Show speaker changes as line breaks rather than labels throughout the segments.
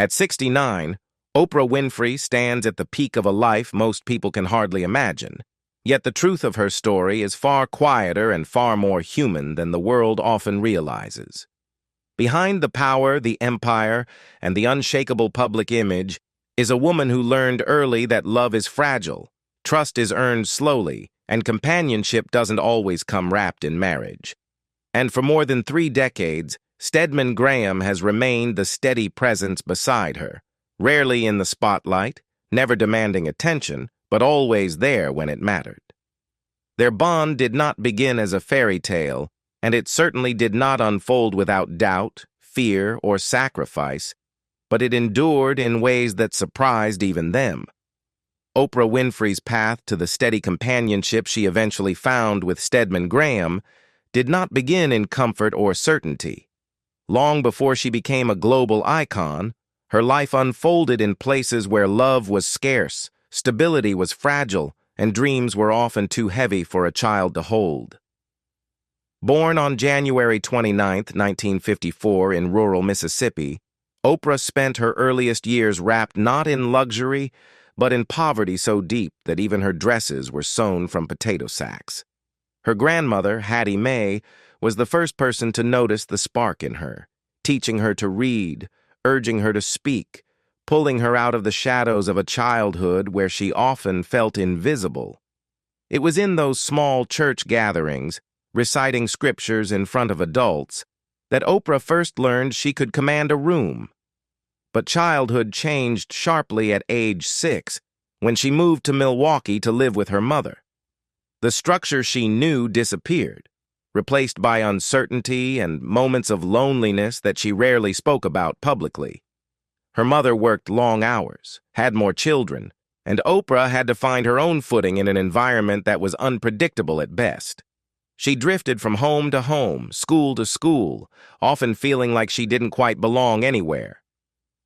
At 69, Oprah Winfrey stands at the peak of a life most people can hardly imagine. Yet the truth of her story is far quieter and far more human than the world often realizes. Behind the power, the empire, and the unshakable public image is a woman who learned early that love is fragile, trust is earned slowly, and companionship doesn't always come wrapped in marriage. And for more than 3 decades, Stedman Graham has remained the steady presence beside her, rarely in the spotlight, never demanding attention, but always there when it mattered. Their bond did not begin as a fairy tale, and it certainly did not unfold without doubt, fear, or sacrifice, but it endured in ways that surprised even them. Oprah Winfrey's path to the steady companionship she eventually found with Stedman Graham did not begin in comfort or certainty. Long before she became a global icon, her life unfolded in places where love was scarce, stability was fragile, and dreams were often too heavy for a child to hold. Born on January 29, 1954, in rural Mississippi, Oprah spent her earliest years wrapped not in luxury, but in poverty so deep that even her dresses were sewn from potato sacks. Her grandmother, Hattie Mae, was the first person to notice the spark in her, teaching her to read, urging her to speak, pulling her out of the shadows of a childhood where she often felt invisible. It was in those small church gatherings, reciting scriptures in front of adults, that Oprah first learned she could command a room. But childhood changed sharply at age 6, when she moved to Milwaukee to live with her mother. The structure she knew disappeared, replaced by uncertainty and moments of loneliness that she rarely spoke about publicly. Her mother worked long hours, had more children, and Oprah had to find her own footing in an environment that was unpredictable at best. She drifted from home to home, school to school, often feeling like she didn't quite belong anywhere.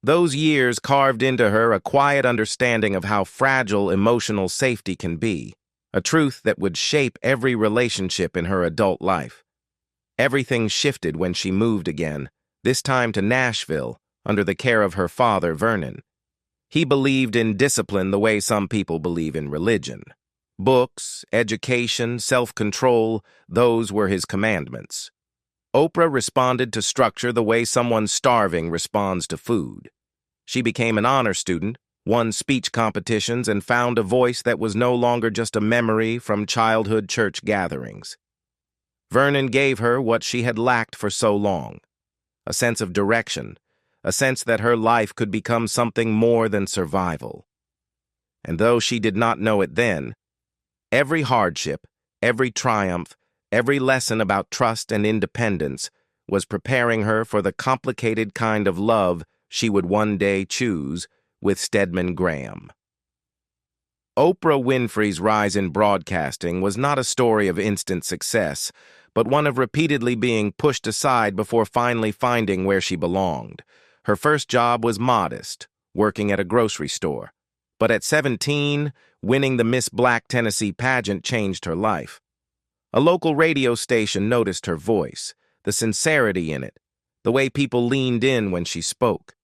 Those years carved into her a quiet understanding of how fragile emotional safety can be, a truth that would shape every relationship in her adult life. Everything shifted when she moved again, this time to Nashville, under the care of her father, Vernon. He believed in discipline the way some people believe in religion. Books, education, self-control, those were his commandments. Oprah responded to structure the way someone starving responds to food. She became an honor student, won speech competitions, and found a voice that was no longer just a memory from childhood church gatherings. Vernon gave her what she had lacked for so long, a sense of direction, a sense that her life could become something more than survival. And though she did not know it then, every hardship, every triumph, every lesson about trust and independence was preparing her for the complicated kind of love she would one day choose with Stedman Graham. Oprah Winfrey's rise in broadcasting was not a story of instant success, but one of repeatedly being pushed aside before finally finding where she belonged. Her first job was modest, working at a grocery store. But at 17, winning the Miss Black Tennessee pageant changed her life. A local radio station noticed her voice, the sincerity in it, the way people leaned in when she spoke.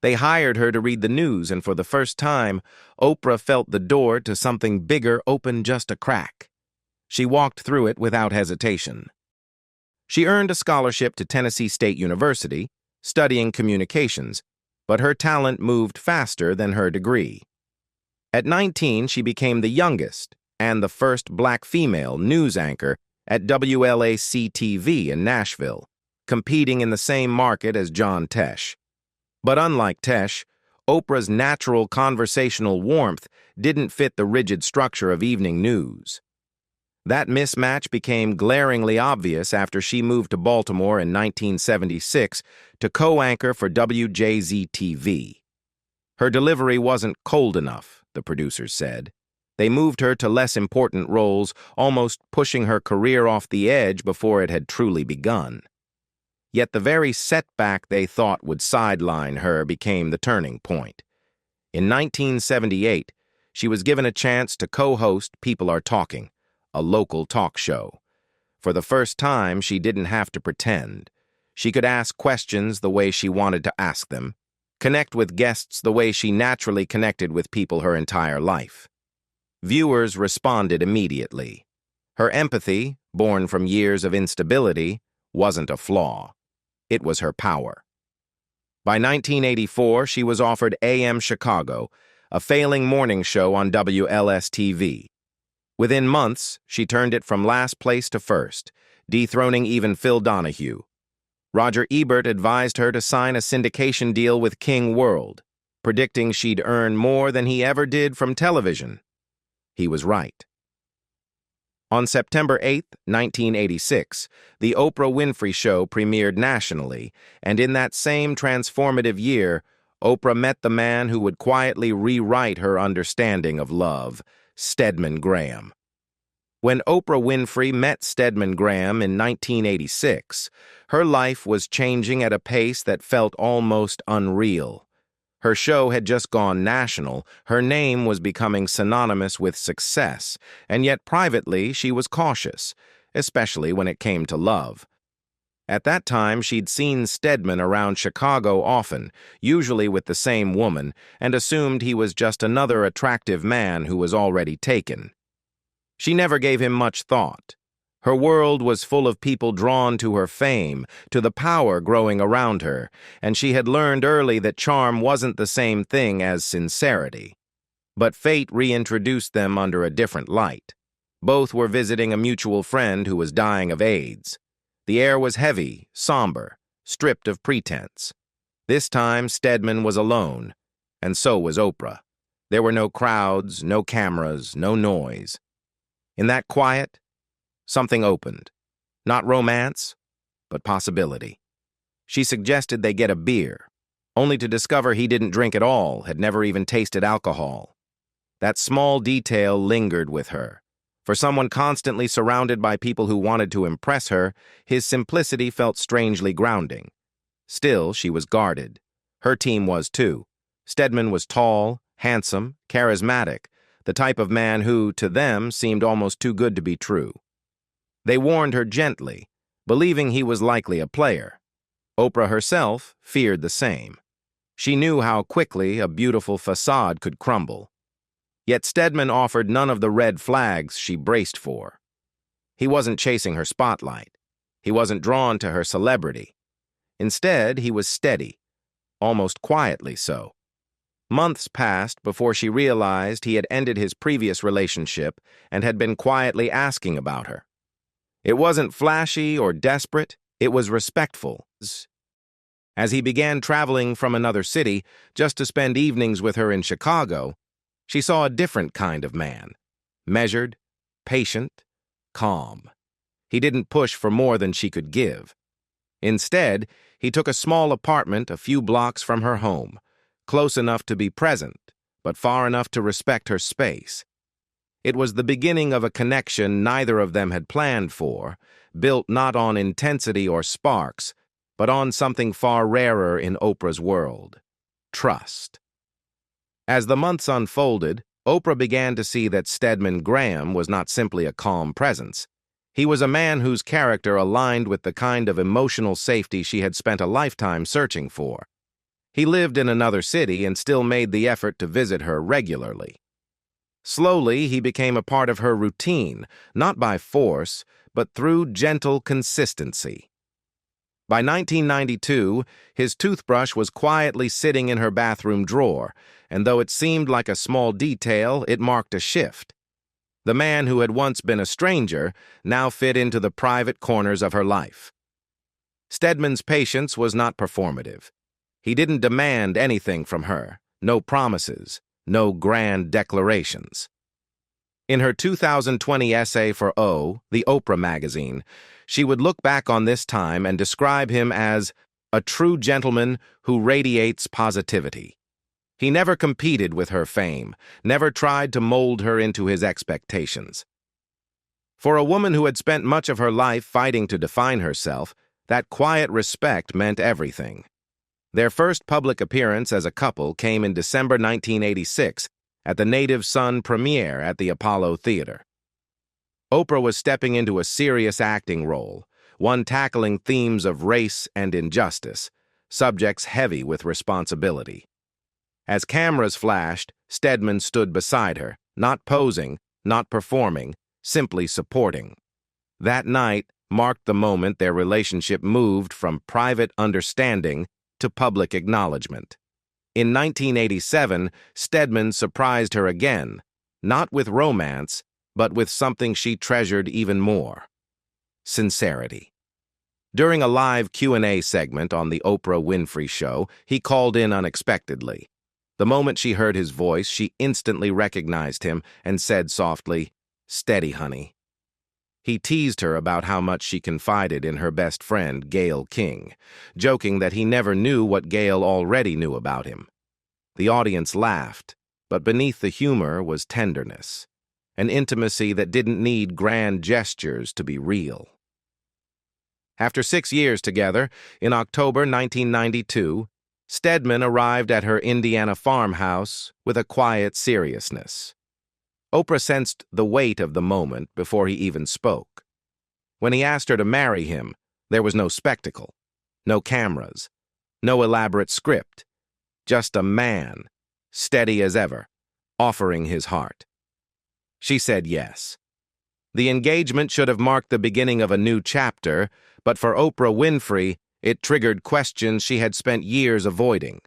They hired her to read the news, and for the first time, Oprah felt the door to something bigger open just a crack. She walked through it without hesitation. She earned a scholarship to Tennessee State University, studying communications, but her talent moved faster than her degree. At 19, she became the youngest and the first black female news anchor at WLAC-TV in Nashville, competing in the same market as John Tesh. But unlike Tesh, Oprah's natural conversational warmth didn't fit the rigid structure of evening news. That mismatch became glaringly obvious after she moved to Baltimore in 1976 to co-anchor for WJZ-TV. Her delivery wasn't cold enough, the producers said. They moved her to less important roles, almost pushing her career off the edge before it had truly begun. Yet the very setback they thought would sideline her became the turning point. In 1978, she was given a chance to co-host People Are Talking, a local talk show. For the first time, she didn't have to pretend. She could ask questions the way she wanted to ask them, connect with guests the way she naturally connected with people her entire life. Viewers responded immediately. Her empathy, born from years of instability, wasn't a flaw. It was her power. By 1984, she was offered AM Chicago, a failing morning show on WLS-TV. Within months, she turned it from last place to first, dethroning even Phil Donahue. Roger Ebert advised her to sign a syndication deal with King World, predicting she'd earn more than he ever did from television. He was right. On September 8, 1986, The Oprah Winfrey Show premiered nationally, and in that same transformative year, Oprah met the man who would quietly rewrite her understanding of love, Stedman Graham. When Oprah Winfrey met Stedman Graham in 1986, her life was changing at a pace that felt almost unreal. Her show had just gone national, her name was becoming synonymous with success, and yet privately she was cautious, especially when it came to love. At that time, she'd seen Stedman around Chicago often, usually with the same woman, and assumed he was just another attractive man who was already taken. She never gave him much thought. Her world was full of people drawn to her fame, to the power growing around her, and she had learned early that charm wasn't the same thing as sincerity. But fate reintroduced them under a different light. Both were visiting a mutual friend who was dying of AIDS. The air was heavy, somber, stripped of pretense. This time, Stedman was alone, and so was Oprah. There were no crowds, no cameras, no noise. In that quiet, something opened. Not romance, but possibility. She suggested they get a beer, only to discover he didn't drink at all, had never even tasted alcohol. That small detail lingered with her. For someone constantly surrounded by people who wanted to impress her, his simplicity felt strangely grounding. Still, she was guarded. Her team was too. Stedman was tall, handsome, charismatic, the type of man who, to them, seemed almost too good to be true. They warned her gently, believing he was likely a player. Oprah herself feared the same. She knew how quickly a beautiful facade could crumble. Yet Stedman offered none of the red flags she braced for. He wasn't chasing her spotlight. He wasn't drawn to her celebrity. Instead, he was steady, almost quietly so. Months passed before she realized he had ended his previous relationship and had been quietly asking about her. It wasn't flashy or desperate, it was respectful. As he began traveling from another city just to spend evenings with her in Chicago, she saw a different kind of man. Measured, patient, calm. He didn't push for more than she could give. Instead, he took a small apartment a few blocks from her home, close enough to be present, but far enough to respect her space. It was the beginning of a connection neither of them had planned for, built not on intensity or sparks, but on something far rarer in Oprah's world: trust. As the months unfolded, Oprah began to see that Stedman Graham was not simply a calm presence. He was a man whose character aligned with the kind of emotional safety she had spent a lifetime searching for. He lived in another city and still made the effort to visit her regularly. Slowly, he became a part of her routine, not by force, but through gentle consistency. By 1992, his toothbrush was quietly sitting in her bathroom drawer, and though it seemed like a small detail, it marked a shift. The man who had once been a stranger now fit into the private corners of her life. Stedman's patience was not performative. He didn't demand anything from her, no promises, no grand declarations. In her 2020 essay for O, the Oprah magazine, she would look back on this time and describe him as a true gentleman who radiates positivity. He never competed with her fame, never tried to mold her into his expectations. For a woman who had spent much of her life fighting to define herself, that quiet respect meant everything. Their first public appearance as a couple came in December 1986 at the Native Son premiere at the Apollo Theater. Oprah was stepping into a serious acting role, one tackling themes of race and injustice, subjects heavy with responsibility. As cameras flashed, Stedman stood beside her, not posing, not performing, simply supporting. That night marked the moment their relationship moved from private understanding to public acknowledgement. In 1987, Stedman surprised her again, not with romance, but with something she treasured even more: sincerity. During a live Q&A segment on the Oprah Winfrey Show, he called in unexpectedly. The moment she heard his voice, she instantly recognized him and said softly, "Steady, honey." He teased her about how much she confided in her best friend, Gayle King, joking that he never knew what Gayle already knew about him. The audience laughed, but beneath the humor was tenderness, an intimacy that didn't need grand gestures to be real. After 6 years together, in October 1992, Stedman arrived at her Indiana farmhouse with a quiet seriousness. Oprah sensed the weight of the moment before he even spoke. When he asked her to marry him, there was no spectacle, no cameras, no elaborate script, just a man, steady as ever, offering his heart. She said yes. The engagement should have marked the beginning of a new chapter, but for Oprah Winfrey, it triggered questions she had spent years avoiding.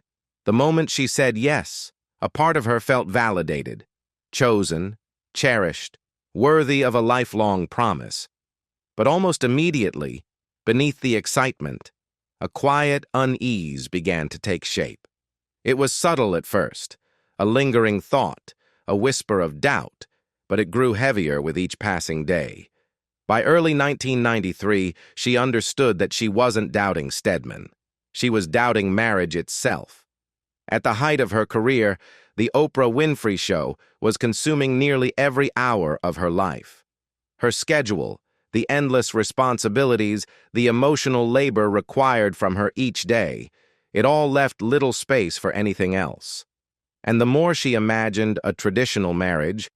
The moment she said yes, a part of her felt validated, chosen, cherished, worthy of a lifelong promise. But almost immediately, beneath the excitement, a quiet unease began to take shape. It was subtle at first, a lingering thought, a whisper of doubt, but it grew heavier with each passing day. By early 1993, she understood that she wasn't doubting Stedman. She was doubting marriage itself. At the height of her career, the Oprah Winfrey Show was consuming nearly every hour of her life. Her schedule, the endless responsibilities, the emotional labor required from her each day, it all left little space for anything else. And the more she imagined a traditional marriage,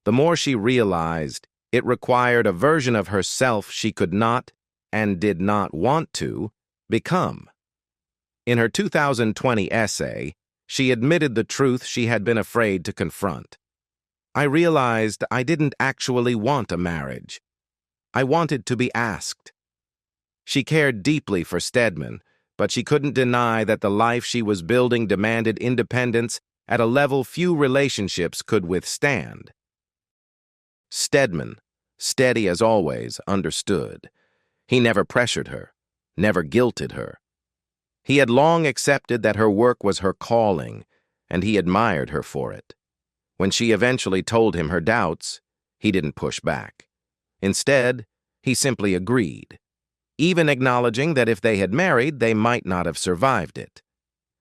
the more she realized it required a version of herself she could not, and did not want to, become. In her 2020 essay, she admitted the truth she had been afraid to confront. "I realized I didn't actually want a marriage. I wanted to be asked." She cared deeply for Stedman, but she couldn't deny that the life she was building demanded independence at a level few relationships could withstand. Stedman, steady as always, understood. He never pressured her, never guilted her. He had long accepted that her work was her calling, and he admired her for it. When she eventually told him her doubts, he didn't push back. Instead, he simply agreed, even acknowledging that if they had married, they might not have survived it.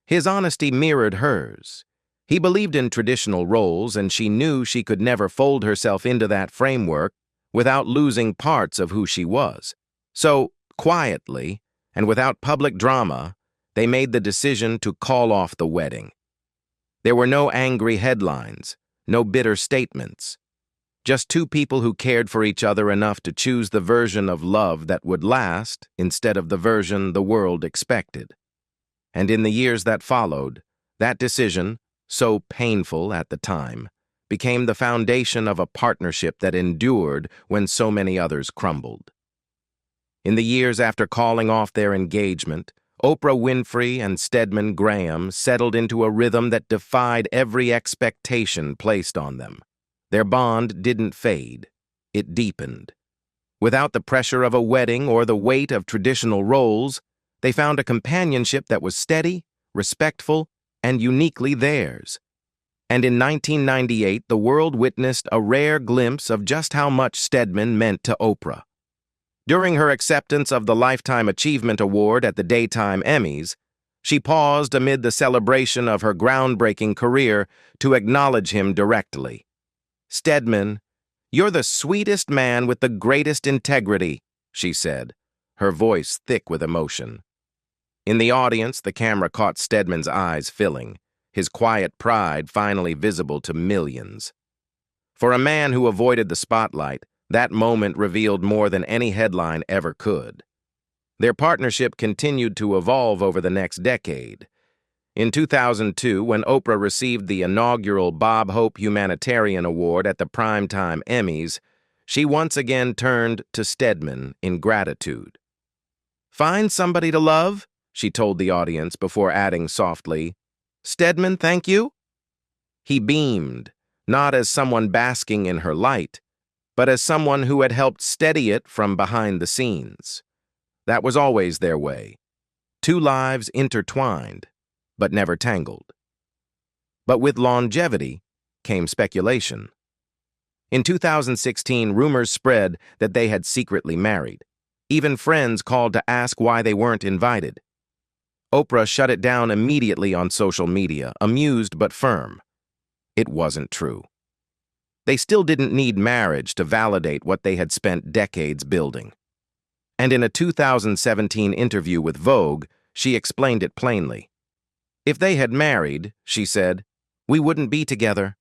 His honesty mirrored hers. He believed in traditional roles, and she knew she could never fold herself into that framework without losing parts of who she was. So, quietly, and without public drama, they made the decision to call off the wedding. There were no angry headlines, no bitter statements. Just two people who cared for each other enough to choose the version of love that would last instead of the version the world expected. And in the years that followed, that decision, so painful at the time, became the foundation of a partnership that endured when so many others crumbled. In the years after calling off their engagement, Oprah Winfrey and Stedman Graham settled into a rhythm that defied every expectation placed on them. Their bond didn't fade, it deepened. Without the pressure of a wedding or the weight of traditional roles, they found a companionship that was steady, respectful, and uniquely theirs. And in 1998, the world witnessed a rare glimpse of just how much Stedman meant to Oprah. During her acceptance of the Lifetime Achievement Award at the Daytime Emmys, she paused amid the celebration of her groundbreaking career to acknowledge him directly. "Stedman, you're the sweetest man with the greatest integrity," she said, her voice thick with emotion. In the audience, the camera caught Stedman's eyes filling, his quiet pride finally visible to millions. For a man who avoided the spotlight, that moment revealed more than any headline ever could. Their partnership continued to evolve over the next decade. In 2002, when Oprah received the inaugural Bob Hope Humanitarian Award at the Primetime Emmys, she once again turned to Stedman in gratitude. "Find somebody to love," she told the audience before adding softly, "Stedman, thank you." He beamed, not as someone basking in her light, but as someone who had helped steady it from behind the scenes. That was always their way. Two lives intertwined, but never tangled. But with longevity came speculation. In 2016, rumors spread that they had secretly married. Even friends called to ask why they weren't invited. Oprah shut it down immediately on social media, amused but firm. It wasn't true. They still didn't need marriage to validate what they had spent decades building. And in a 2017 interview with Vogue, she explained it plainly. "If they had married," she said, "we wouldn't be together."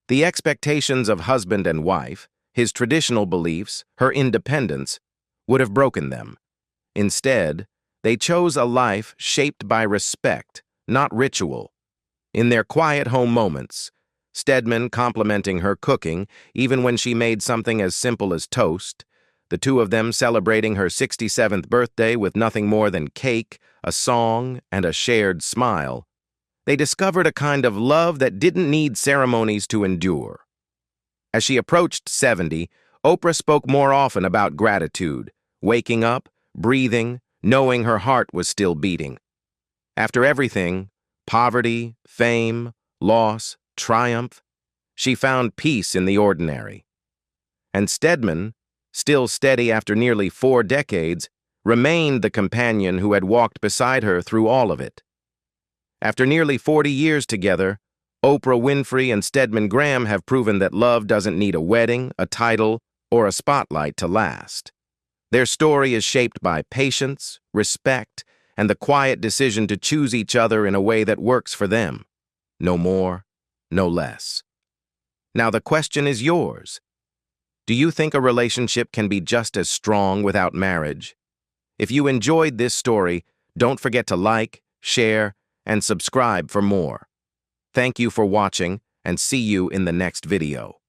The expectations of husband and wife, his traditional beliefs, her independence, would have broken them. Instead, they chose a life shaped by respect, not ritual. In their quiet home moments, Stedman complimenting her cooking, even when she made something as simple as toast, the two of them celebrating her 67th birthday with nothing more than cake, a song, and a shared smile, they discovered a kind of love that didn't need ceremonies to endure. As she approached 70, Oprah spoke more often about gratitude, waking up, breathing, knowing her heart was still beating. After everything, poverty, fame, loss, triumph, she found peace in the ordinary. And Stedman, still steady after nearly 4 decades, remained the companion who had walked beside her through all of it. After nearly 40 years together, Oprah Winfrey and Stedman Graham have proven that love doesn't need a wedding, a title, or a spotlight to last. Their story is shaped by patience, respect, and the quiet decision to choose each other in a way that works for them. No more, no less. Now the question is yours. Do you think a relationship can be just as strong without marriage? If you enjoyed this story, don't forget to like, share, and subscribe for more. Thank you for watching, and see you in the next video.